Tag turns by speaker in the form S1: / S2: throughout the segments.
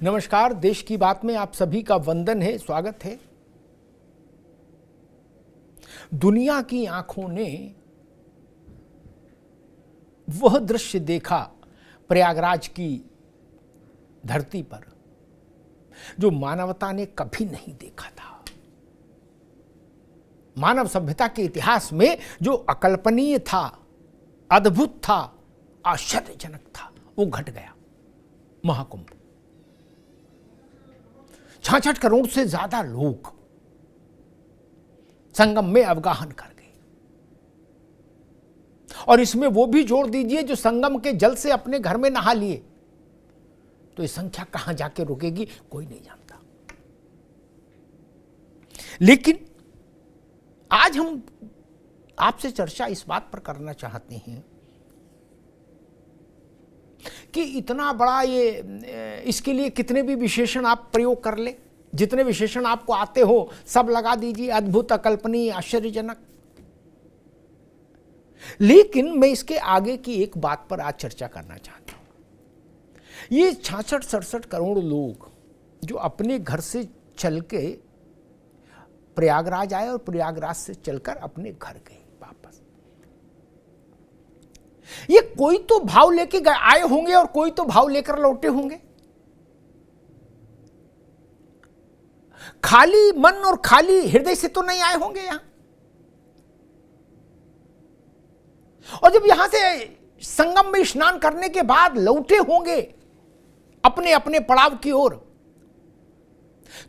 S1: नमस्कार। देश की बात में आप सभी का वंदन है, स्वागत है। दुनिया की आंखों ने वह दृश्य देखा प्रयागराज की धरती पर जो मानवता ने कभी नहीं देखा था। मानव सभ्यता के इतिहास में जो अकल्पनीय था, अद्भुत था, आश्चर्यजनक था, वो घट गया। महाकुंभ, 66 करोड़ से ज्यादा लोग संगम में अवगाहन कर गए। और इसमें वो भी जोड़ दीजिए जो संगम के जल से अपने घर में नहा लिए, तो ये संख्या कहां जाके रुकेगी कोई नहीं जानता। लेकिन आज हम आपसे चर्चा इस बात पर करना चाहते हैं कि इतना बड़ा इसके लिए कितने भी विशेषण आप प्रयोग कर ले, जितने विशेषण आपको आते हो सब लगा दीजिए, अद्भुत, अकल्पनीय, आश्चर्यजनक। लेकिन मैं इसके आगे की एक बात पर आज चर्चा करना चाहता हूं। ये 66-67 करोड़ लोग जो अपने घर से चल के प्रयागराज आए और प्रयागराज से चलकर अपने घर गए वापस, ये कोई तो भाव लेके आए होंगे और कोई तो भाव लेकर लौटे होंगे। खाली मन और खाली हृदय से तो नहीं आए होंगे यहां। और जब यहां से संगम में स्नान करने के बाद लौटे होंगे अपने अपने पड़ाव की ओर,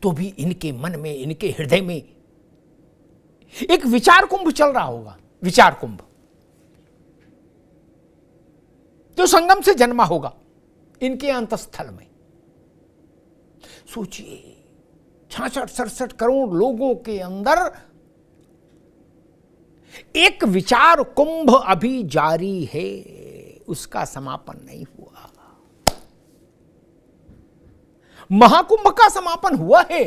S1: तो भी इनके मन में, इनके हृदय में एक विचार कुंभ चल रहा होगा। विचार कुंभ जो संगम से जन्मा होगा इनके अंतस्थल में। सोचिए, 66-67 करोड़ लोगों के अंदर एक विचार कुंभ अभी जारी है, उसका समापन नहीं हुआ। महाकुंभ का समापन हुआ है,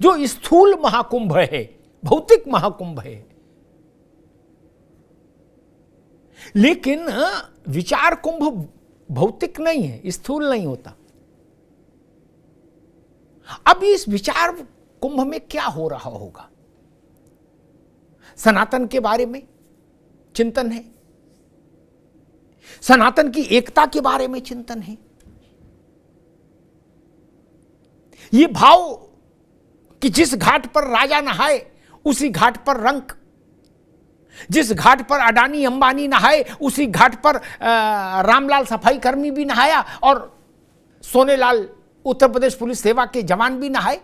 S1: जो स्थूल महाकुंभ है, भौतिक महाकुंभ है। लेकिन विचार कुंभ भौतिक नहीं है, स्थूल नहीं होता। अब इस विचार कुंभ में क्या हो रहा होगा? सनातन के बारे में चिंतन है, सनातन की एकता के बारे में चिंतन है। ये भाव कि जिस घाट पर राजा नहाए उसी घाट पर रंक, जिस घाट पर अडानी अंबानी नहाए उसी घाट पर रामलाल सफाई कर्मी भी नहाया और सोनेलाल उत्तर प्रदेश पुलिस सेवा के जवान भी नहाए।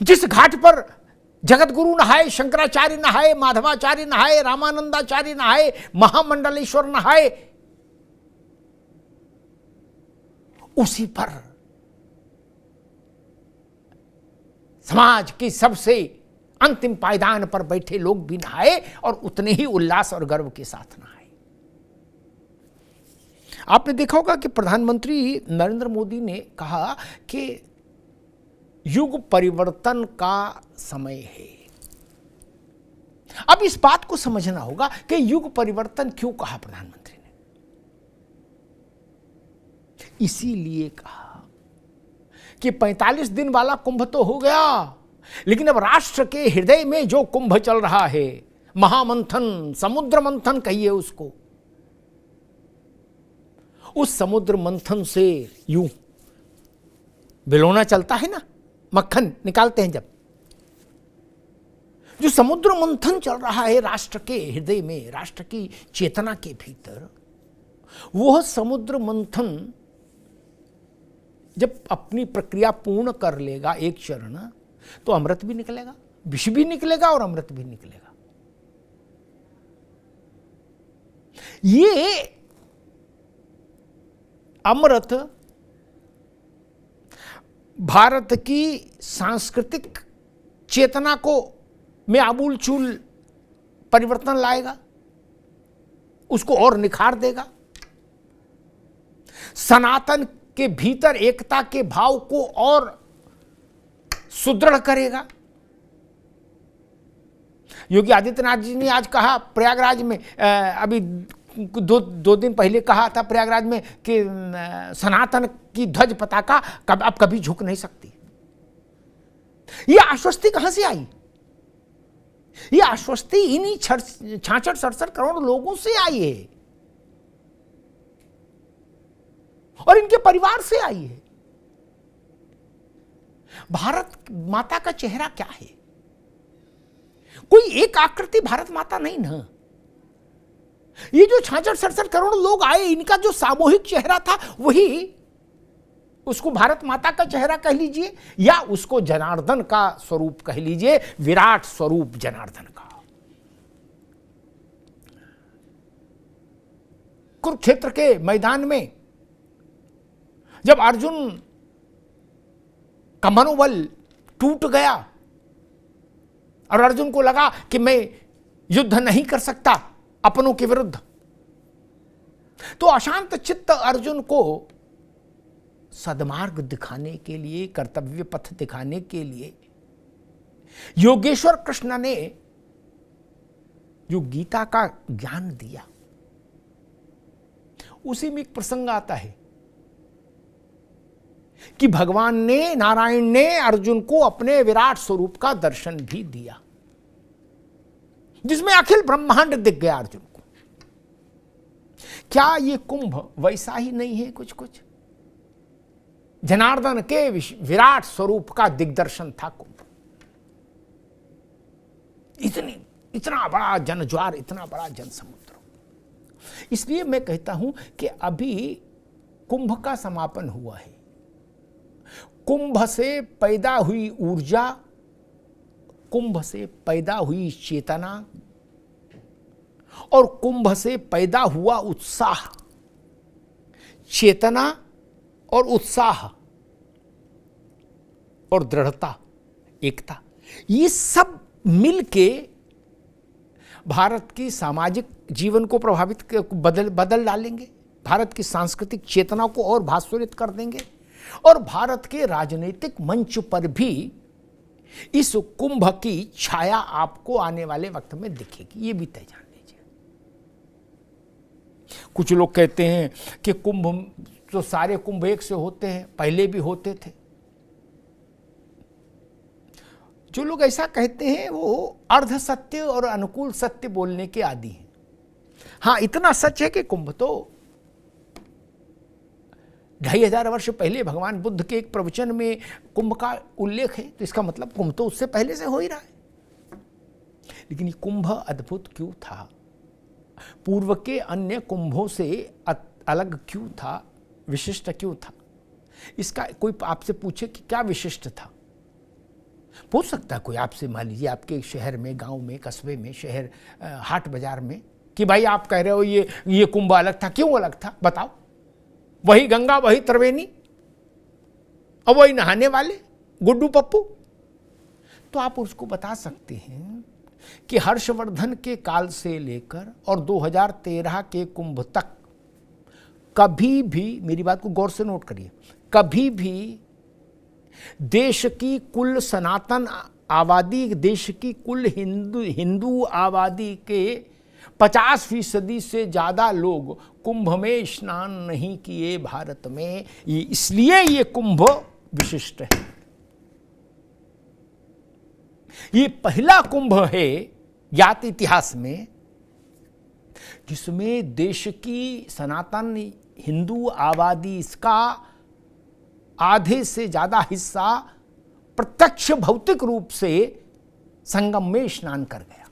S1: जिस घाट पर जगत गुरु नहाए, शंकराचार्य नहाए, माधवाचार्य नहाए, रामानंदाचार्य नहाए, महामंडलेश्वर नहाए, उसी पर समाज की सबसे अंतिम पायदान पर बैठे लोग भी नहाए और उतने ही उल्लास और गर्व के साथ नहाए। आपने देखा होगा कि प्रधानमंत्री नरेंद्र मोदी ने कहा कि युग परिवर्तन का समय है। अब इस बात को समझना होगा कि युग परिवर्तन क्यों कहा प्रधानमंत्री ने। इसीलिए कहा कि 45 दिन वाला कुंभ तो हो गया, लेकिन अब राष्ट्र के हृदय में जो कुंभ चल रहा है, महामंथन, समुद्र मंथन कहिए उसको, उस समुद्र मंथन से यूं बिलोना चलता है ना, मक्खन निकालते हैं जब, जो समुद्र मंथन चल रहा है राष्ट्र के हृदय में, राष्ट्र की चेतना के भीतर, वह समुद्र मंथन जब अपनी प्रक्रिया पूर्ण कर लेगा एक चरण, तो अमृत भी निकलेगा, विष भी निकलेगा और अमृत भी निकलेगा। ये अमृत भारत की सांस्कृतिक चेतना को में आमूल चूल परिवर्तन लाएगा, उसको और निखार देगा, सनातन के भीतर एकता के भाव को और सुदृढ़ करेगा। योगी आदित्यनाथ जी ने आज कहा प्रयागराज में, अभी दो दिन पहले कहा था प्रयागराज में कि सनातन की ध्वज पताका अब कभी झुक नहीं सकती। ये आश्वस्ति कहां से आई? ये आश्वस्ति इन्हीं 66-67 करोड़ लोगों से आई है और इनके परिवार से आई है। भारत माता का चेहरा क्या है? कोई एक आकृति भारत माता नहीं ना। ये जो 66-67 करोड़ लोग आए, इनका जो सामूहिक चेहरा था वही, उसको भारत माता का चेहरा कह लीजिए या उसको जनार्दन का स्वरूप कह लीजिए, विराट स्वरूप जनार्दन का। कुरुक्षेत्र के मैदान में जब अर्जुन का मनोबल टूट गया और अर्जुन को लगा कि मैं युद्ध नहीं कर सकता अपनों के विरुद्ध, तो अशांत चित्त अर्जुन को सद्मार्ग दिखाने के लिए, कर्तव्य पथ दिखाने के लिए योगेश्वर कृष्ण ने जो गीता का ज्ञान दिया, उसी में एक प्रसंग आता है कि भगवान ने, नारायण ने अर्जुन को अपने विराट स्वरूप का दर्शन भी दिया, जिसमें अखिल ब्रह्मांड दिख गया अर्जुन को। क्या ये कुंभ वैसा ही नहीं है? कुछ कुछ जनार्दन के विराट स्वरूप का दिग्दर्शन था कुंभ। इतना बड़ा जनज्वार, इतना बड़ा जनसमुद्र। इसलिए मैं कहता हूं कि अभी कुंभ का समापन हुआ है। कुंभ से पैदा हुई ऊर्जा, कुंभ से पैदा हुई चेतना और कुंभ से पैदा हुआ उत्साह, चेतना और उत्साह और दृढ़ता, एकता, ये सब मिलके भारत की सामाजिक जीवन को प्रभावित बदल डालेंगे, भारत की सांस्कृतिक चेतना को और भास्वरित कर देंगे और भारत के राजनीतिक मंच पर भी इस कुंभ की छाया आपको आने वाले वक्त में दिखेगी। ये भी तय जान लीजिए। कुछ लोग कहते हैं कि कुंभ तो सारे कुंभ एक से होते हैं, पहले भी होते थे। जो लोग ऐसा कहते हैं वो अर्ध सत्य और अनुकूल सत्य बोलने के आदी हैं। हाँ, इतना सच है कि कुंभ तो 2500 वर्ष पहले भगवान बुद्ध के एक प्रवचन में कुंभ का उल्लेख है, तो इसका मतलब कुंभ तो उससे पहले से हो ही रहा है। लेकिन ये कुंभ अद्भुत क्यों था? पूर्व के अन्य कुंभों से अलग क्यों था? विशिष्ट क्यों था? इसका कोई आपसे पूछे कि क्या विशिष्ट था, पूछ सकता है कोई आपसे, मान लीजिए आपके शहर में, गांव में, कस्बे में, शहर, हाट बाजार में, कि भाई आप कह रहे हो ये कुंभ अलग था, क्यों अलग था बताओ? वही गंगा, वही त्रिवेणी और वही नहाने वाले गुड्डू पप्पू। तो आप उसको बता सकते हैं कि हर्षवर्धन के काल से लेकर और 2013 के कुंभ तक कभी भी, मेरी बात को गौर से नोट करिए, कभी भी देश की कुल सनातन आबादी, देश की कुल हिंदू आबादी के 50% से ज्यादा लोग कुंभ में स्नान नहीं किए भारत में। इसलिए ये कुंभ विशिष्ट है। ये पहला कुंभ है ज्ञात इतिहास में जिसमें देश की सनातन हिंदू आबादी, इसका आधे से ज्यादा हिस्सा प्रत्यक्ष भौतिक रूप से संगम में स्नान कर गया।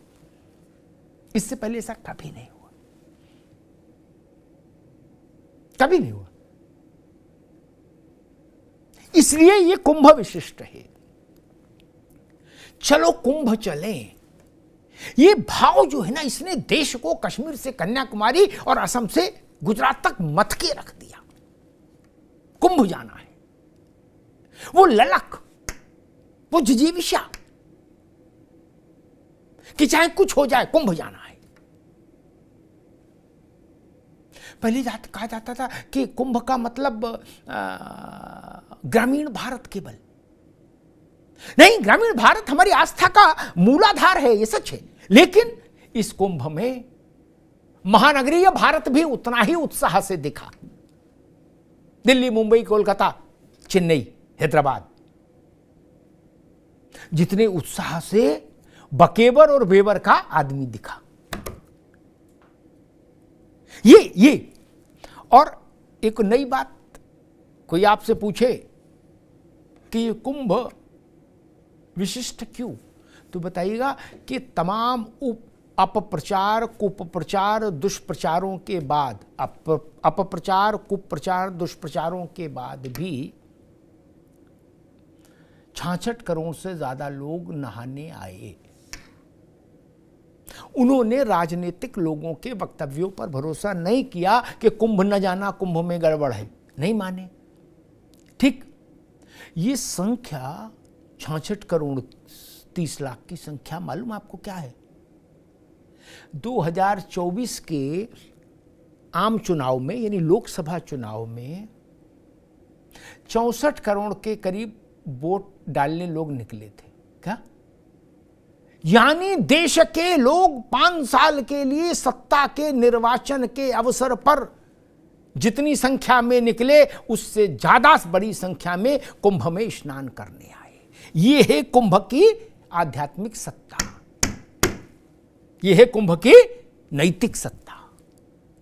S1: इससे पहले ऐसा कभी नहीं हुआ, कभी नहीं हुआ। इसलिए यह कुंभ विशिष्ट है। चलो कुंभ चलें। ये भाव जो है ना, इसने देश को कश्मीर से कन्याकुमारी और असम से गुजरात तक मथ के रख दिया। कुंभ जाना है, वो ललक, वो जिजीविषा कि चाहे कुछ हो जाए कुंभ जाना है। पहले कहा जाता था कि कुंभ का मतलब ग्रामीण भारत केवल नहीं, ग्रामीण भारत हमारी आस्था का मूलाधार है, ये सच है। लेकिन इस कुंभ में महानगरीय भारत भी उतना ही उत्साह से दिखा। दिल्ली, मुंबई, कोलकाता, चेन्नई, हैदराबाद, जितने उत्साह से बकेबर और बेबर का आदमी दिखा। ये और एक नई बात, कोई आपसे पूछे कि ये कुंभ विशिष्ट क्यों, तो बताइएगा कि तमाम अपप्रचार, कुप्रचार, दुष्प्रचारों के बाद, अपप्रचार, कुप्रचार, दुष्प्रचारों के बाद भी 66 करोड़ से ज्यादा लोग नहाने आए। उन्होंने राजनीतिक लोगों के वक्तव्यों पर भरोसा नहीं किया कि कुंभ न जाना, कुंभ में गड़बड़ है, नहीं माने। ठीक, ये संख्या 66 करोड़ 30 लाख की संख्या मालूम आपको क्या है? 2024 के आम चुनाव में, यानी लोकसभा चुनाव में 64 करोड़ के करीब वोट डालने लोग निकले थे। क्या? यानी देश के लोग 5 साल के लिए सत्ता के निर्वाचन के अवसर पर जितनी संख्या में निकले, उससे ज्यादा बड़ी संख्या में कुंभ में स्नान करने आए। ये है कुंभ की आध्यात्मिक सत्ता, ये है कुंभ की नैतिक सत्ता,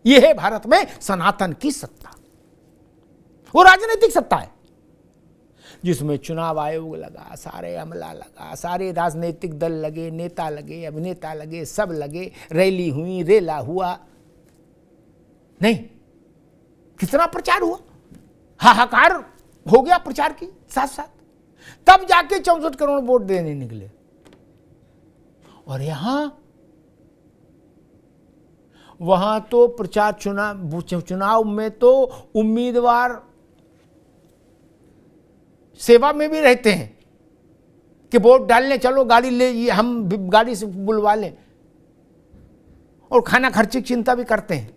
S1: ये है भारत में सनातन की सत्ता। वो राजनीतिक सत्ता है जिसमें चुनाव आयोग लगा, सारे अमला लगा, सारे राजनीतिक दल लगे, नेता लगे, अभिनेता लगे, सब लगे, रैली हुई, रेला हुआ, नहीं, कितना प्रचार हुआ, हाहाकार हो गया प्रचार की साथ साथ, तब जाके 64 करोड़ वोट देने निकले। और यहां वहां तो प्रचार, चुनाव में तो उम्मीदवार सेवा में भी रहते हैं कि वोट डालने चलो, गाड़ी ले, ये हम गाड़ी से बुलवा लें, और खाना खर्चे की चिंता भी करते हैं।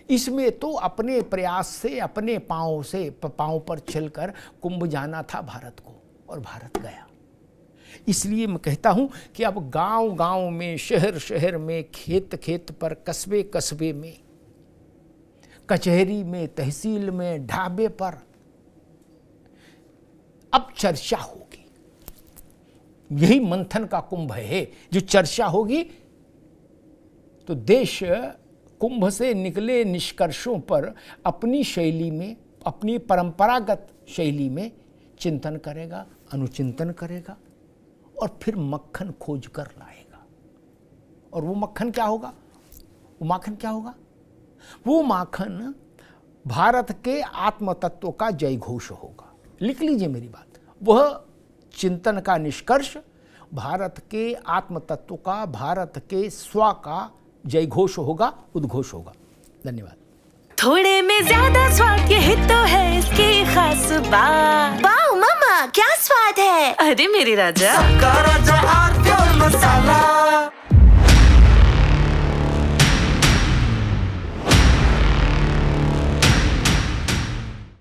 S1: इसमें तो अपने प्रयास से, अपने पांव पर चलकर कुंभ जाना था भारत को, और भारत गया। इसलिए मैं कहता हूं कि अब गांव गांव में, शहर शहर में, खेत खेत पर, कस्बे कस्बे में, कचहरी में, तहसील में, ढाबे पर अब चर्चा होगी। यही मंथन का कुंभ है, जो चर्चा होगी तो देश कुंभ से निकले निष्कर्षों पर अपनी शैली में, अपनी परंपरागत शैली में चिंतन करेगा, अनुचिंतन करेगा, और फिर मक्खन खोज कर लाएगा। और वो मक्खन क्या होगा? वो माखन क्या होगा? वो माखन भारत के आत्म तत्व का जय घोष होगा। लिख लीजिए मेरी बात, वह चिंतन का निष्कर्ष भारत के आत्म तत्व का, भारत के स्व का जय घोष होगा, उद्घोष होगा। धन्यवाद।
S2: थोड़े में ज्यादा स्वाद, यही तो है इसकी खास बात।
S3: वाओ मम्मा, क्या स्वाद है!
S2: अरे मेरे राजा,
S4: सबका राजा आरती और मसाला।